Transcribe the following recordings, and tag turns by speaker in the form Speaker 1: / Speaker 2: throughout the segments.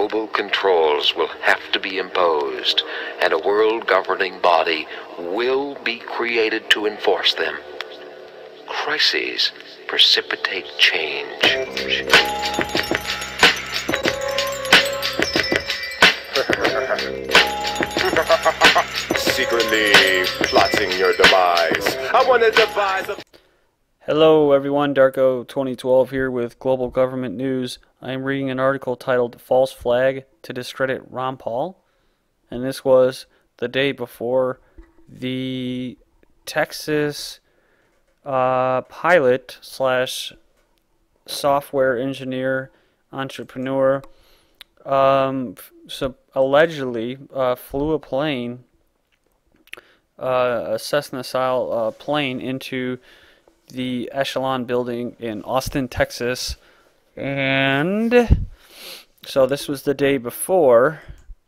Speaker 1: global controls will have to be imposed, and a world governing body will be created to enforce them. Crises precipitate change.
Speaker 2: Secretly plotting your demise. I want to devise a...
Speaker 3: Hello everyone, Darko2012 here with Global Government News. I am reading an article titled False Flag to Discredit Ron Paul. And this was the day before the Texas pilot slash software engineer entrepreneur allegedly flew a plane, a Cessna-style plane, into the Echelon building in Austin, Texas. And so this was the day before,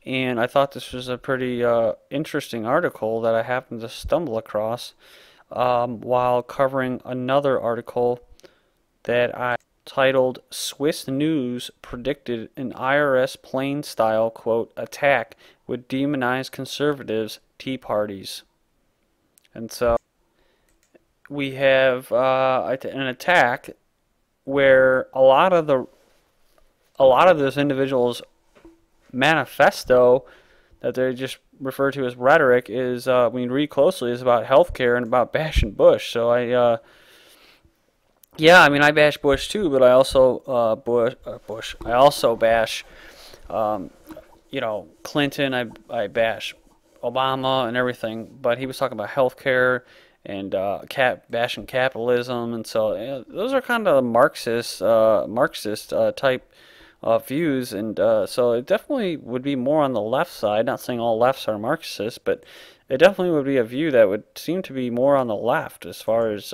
Speaker 3: and I thought this was a pretty interesting article that I happened to stumble across while covering another article that I titled Swiss News Predicted an IRS plane-style, quote, attack would demonize conservatives' Tea Parties. And so we have an attack where a lot of this individual's manifesto that they just refer to as rhetoric is, when you read closely, is about healthcare and about bashing Bush. So I bash Bush too, but I also I also bash Clinton. I bash Obama and everything. But he was talking about healthcare and bashing capitalism, and so those are kind of Marxist type views, and so it definitely would be more on the left side. Not saying all lefts are Marxists, but it definitely would be a view that would seem to be more on the left as far as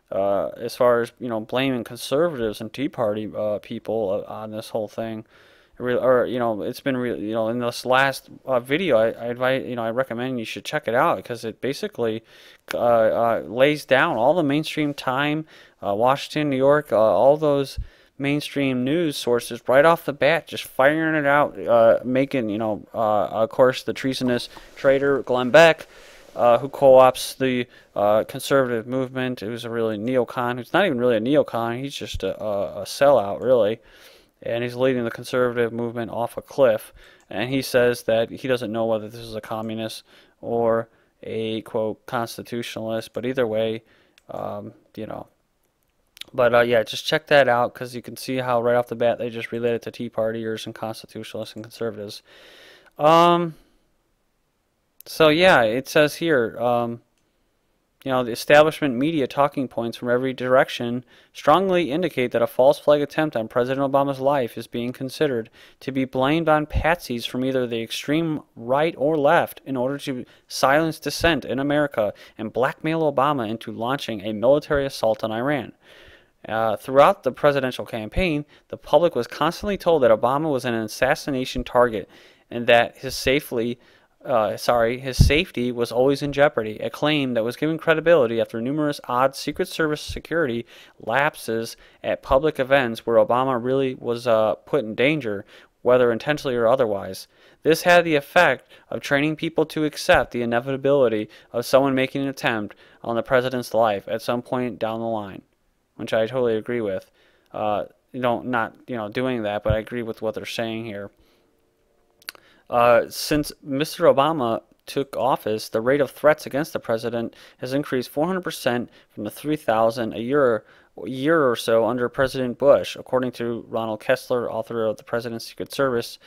Speaker 3: blaming conservatives and Tea Party people on this whole thing. It's been in this last video, I recommend you should check it out, because it basically lays down all the mainstream Time, Washington, New York, all those mainstream news sources right off the bat, just firing it out, making, of course, the treasonous traitor Glenn Beck, who co-ops the conservative movement. It was a really neocon. He's not even really a neocon. He's just a sellout, really. And he's leading the conservative movement off a cliff. And he says that he doesn't know whether this is a communist or a, quote, constitutionalist. But either way, But just check that out, because you can see how right off the bat they just relate it to Tea Partiers and constitutionalists and conservatives. It says here, the establishment media talking points from every direction strongly indicate that a false flag attempt on President Obama's life is being considered to be blamed on patsies from either the extreme right or left in order to silence dissent in America and blackmail Obama into launching a military assault on Iran. Throughout the presidential campaign, the public was constantly told that Obama was an assassination target and that his safety was always in jeopardy, a claim that was given credibility after numerous odd Secret Service security lapses at public events where Obama really was put in danger, whether intentionally or otherwise. This had the effect of training people to accept the inevitability of someone making an attempt on the president's life at some point down the line, which I totally agree with. Not doing that, but I agree with what they're saying here. Since Mr. Obama took office, the rate of threats against the president has increased 400% from the 3,000 a year or so under President Bush, according to Ronald Kessler, author of The President's Secret Service,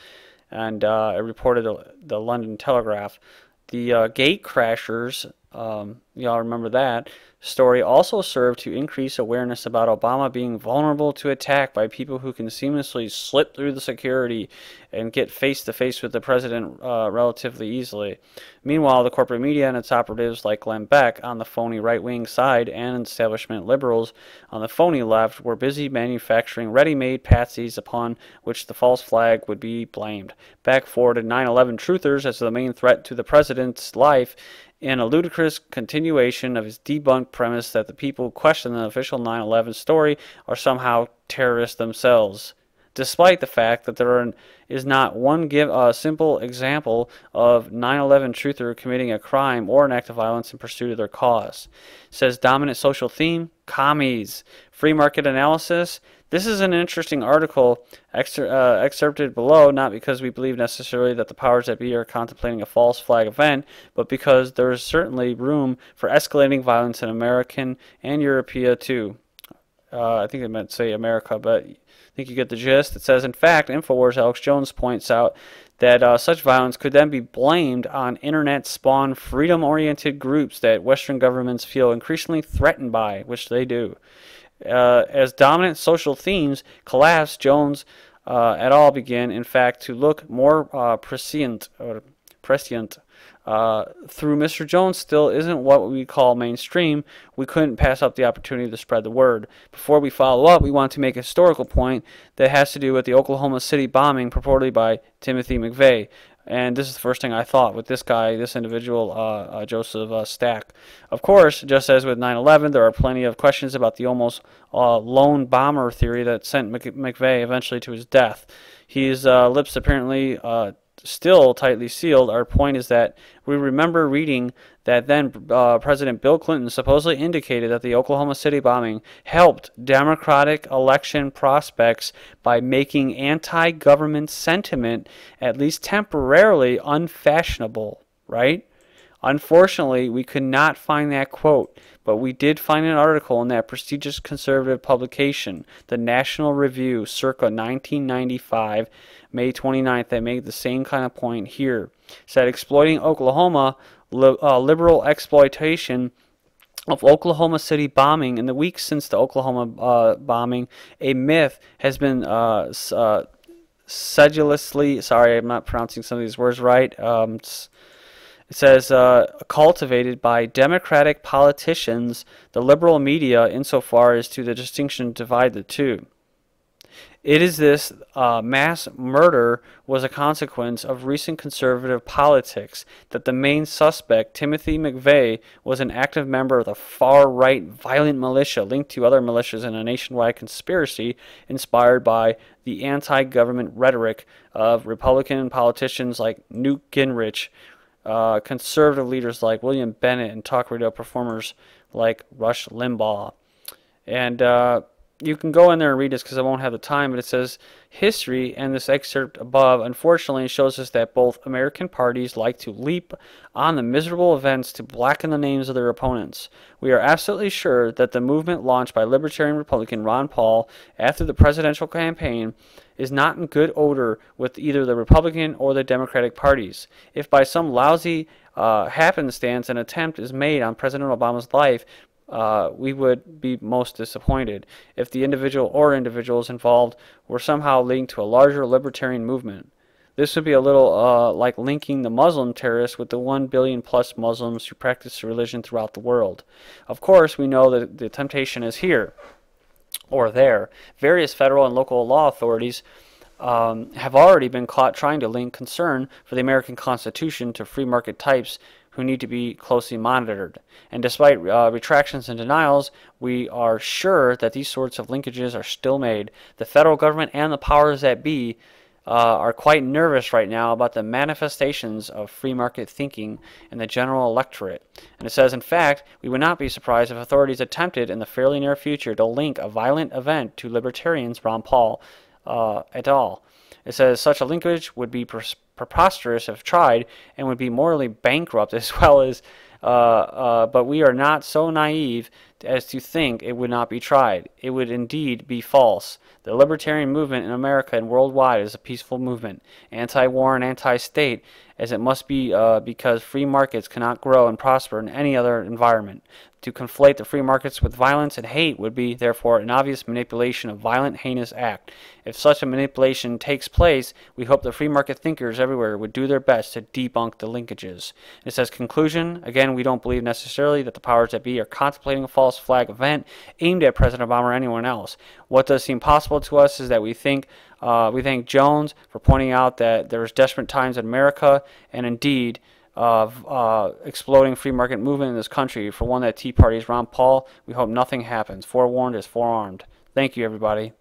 Speaker 3: and it reported the London Telegraph. The gate crashers, y'all remember that story, also served to increase awareness about Obama being vulnerable to attack by people who can seamlessly slip through the security and get face-to-face with the president relatively easily. Meanwhile, the corporate media and its operatives like Glenn Beck on the phony right-wing side and establishment liberals on the phony left were busy manufacturing ready-made patsies upon which the false flag would be blamed. Beck forwarded 9/11 truthers as the main threat to the president's life in a ludicrous continuation of his debunked premise that the people who question the official 9/11 story are somehow terrorists themselves. despite the fact that is not one simple example of 9/11 truther committing a crime or an act of violence in pursuit of their cause. It says dominant social theme, commies, free market analysis. This is an interesting article excerpted below, not because we believe necessarily that the powers that be are contemplating a false flag event, but because there is certainly room for escalating violence in American and European too. I think it meant to say America, but I think you get the gist. It says, in fact, InfoWars' Alex Jones points out that such violence could then be blamed on internet-spawned freedom-oriented groups that Western governments feel increasingly threatened by, which they do. As dominant social themes collapse, Jones et al. Begin, in fact, to look more prescient. Through Mr. Jones still isn't what we call mainstream. We couldn't pass up the opportunity to spread the word. Before we follow up, we want to make a historical point that has to do with the Oklahoma City bombing purportedly by Timothy McVeigh. And this is the first thing I thought with this guy, this individual, Joseph Stack. Of course, just as with 9/11, there are plenty of questions about the almost lone bomber theory that sent McVeigh eventually to his death. His lips apparently still tightly sealed. Our point is that we remember reading that then President Bill Clinton supposedly indicated that the Oklahoma City bombing helped Democratic election prospects by making anti-government sentiment at least temporarily unfashionable, right? Unfortunately, we could not find that quote, but we did find an article in that prestigious conservative publication, the National Review, circa 1995, May 29th, that made the same kind of point here. It said, exploiting Oklahoma, liberal exploitation of Oklahoma City bombing. In the weeks since the Oklahoma bombing, a myth has been sedulously, sorry, I'm not pronouncing some of these words right, it says, cultivated by Democratic politicians, the liberal media, insofar as to the distinction divide the two. It is this mass murder was a consequence of recent conservative politics, that the main suspect, Timothy McVeigh, was an active member of the far-right violent militia linked to other militias in a nationwide conspiracy inspired by the anti-government rhetoric of Republican politicians like Newt Gingrich, conservative leaders like William Bennett, and talk radio performers like Rush Limbaugh. And you can go in there and read this because I won't have the time, but it says, history, and this excerpt above, unfortunately shows us that both American parties like to leap on the miserable events to blacken the names of their opponents. We are absolutely sure that the movement launched by Libertarian Republican Ron Paul after the presidential campaign is not in good odor with either the Republican or the Democratic parties. If by some lousy happenstance an attempt is made on President Obama's life, we would be most disappointed if the individual or individuals involved were somehow linked to a larger libertarian movement. This would be a little like linking the Muslim terrorists with the 1 billion plus Muslims who practice religion throughout the world. Of course, we know that the temptation is here or there. Various federal and local law authorities have already been caught trying to link concern for the American Constitution to free market types who need to be closely monitored. And despite retractions and denials, we are sure that these sorts of linkages are still made. The federal government and the powers that be are quite nervous right now about the manifestations of free market thinking in the general electorate. And it says, in fact, we would not be surprised if authorities attempted in the fairly near future to link a violent event to libertarians, Ron Paul et al. It says such a linkage would be preposterous if tried and would be morally bankrupt as well as but we are not so naive as to think it would not be tried. It would indeed be false. The libertarian movement in America and worldwide is a peaceful movement, anti-war and anti-state, as it must be because free markets cannot grow and prosper in any other environment. To conflate the free markets with violence and hate would be, therefore, an obvious manipulation of violent, heinous act. If such a manipulation takes place, we hope the free market thinkers everywhere would do their best to debunk the linkages. It says, conclusion, again, we don't believe necessarily that the powers that be are contemplating a false flag event aimed at President Obama or anyone else. What does seem possible to us is that we thank Jones for pointing out that there's desperate times in America, and indeed, of exploding free market movement in this country. For one that Tea Party's Ron Paul, we hope nothing happens. Forewarned is forearmed. Thank you, everybody.